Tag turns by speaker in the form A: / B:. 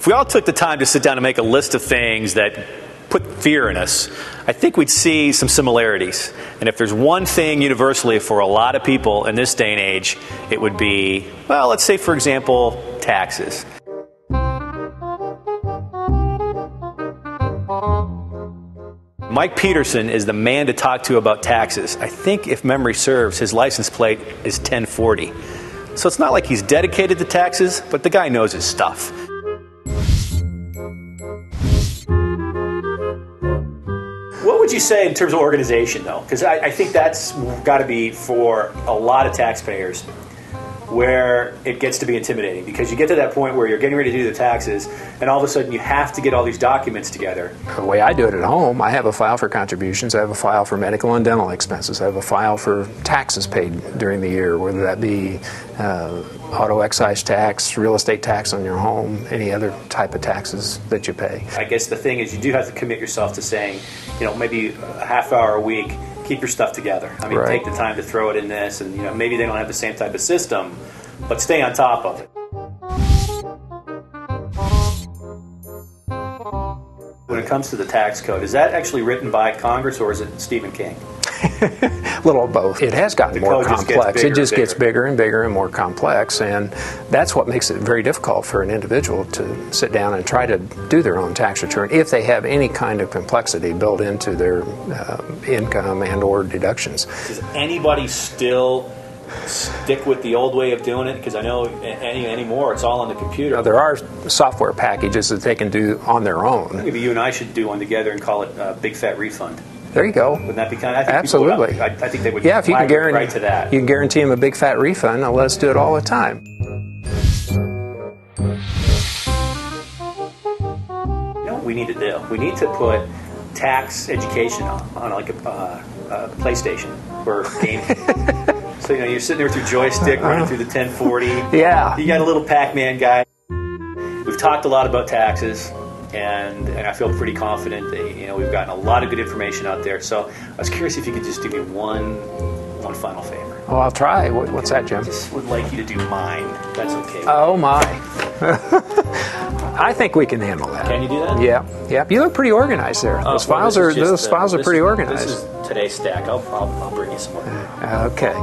A: If we all took the time to sit down and make a list of things that put fear in us, I think we'd see some similarities. And if there's one thing universally for a lot of people in this day and age, it would be, well, let's say, for example, taxes. Mike Peterson is the man to talk to about taxes. I think, if memory serves, his license plate is 1040. So it's not like he's dedicated to taxes, but the guy knows his stuff. What would you say in terms of organization, though? Because I think that's got to be, for a lot of taxpayers, where it gets to be intimidating, because you get to that point where you're getting ready to do the taxes and all of a sudden you have to get all these documents together.
B: The way I do it at home, I have a file for contributions, I have a file for medical and dental expenses, I have a file for taxes paid during the year, whether that be auto excise tax, real estate tax on your home, any other type of taxes that you pay.
A: I guess the thing is, you do have to commit yourself to saying, maybe a half hour a week, keep your stuff together. I mean,
B: right.
A: Take the time to throw it in this, and maybe they don't have the same type of system, but stay on top of it. When it comes to the tax code, is that actually written by Congress, or is it Stephen King?
B: A little of both. It has gotten more complex. It just gets bigger and bigger and more complex, and that's what makes it very difficult for an individual to sit down and try to do their own tax return if they have any kind of complexity built into their income and or deductions.
A: Does anybody still stick with the old way of doing it? Because I know anymore it's all on the computer.
B: Now, there are software packages that they can do on their own.
A: Maybe you and I should do one together and call it Big Fat Refund.
B: There you go.
A: Wouldn't that be kind of, I think
B: absolutely.
A: I think they would.
B: Yeah, if you can guarantee
A: right to that.
B: You can guarantee them a big fat refund. Now let us do it all the time.
A: You know what we need to do? We need to put tax education on like a PlayStation or game. So you're sitting there with your joystick running through the 1040.
B: Yeah.
A: You got a little Pac-Man guy. We've talked a lot about taxes. And I feel pretty confident that we've gotten a lot of good information out there. So I was curious if you could just do me one final favor.
B: Oh, I'll try. What's that, Jim?
A: I just would like you to do mine. That's okay.
B: Oh my! I think we can handle that.
A: Can you do that?
B: Yeah. You look pretty organized there. Those files are pretty organized.
A: This is today's stack. I'll bring you some more.
B: Okay.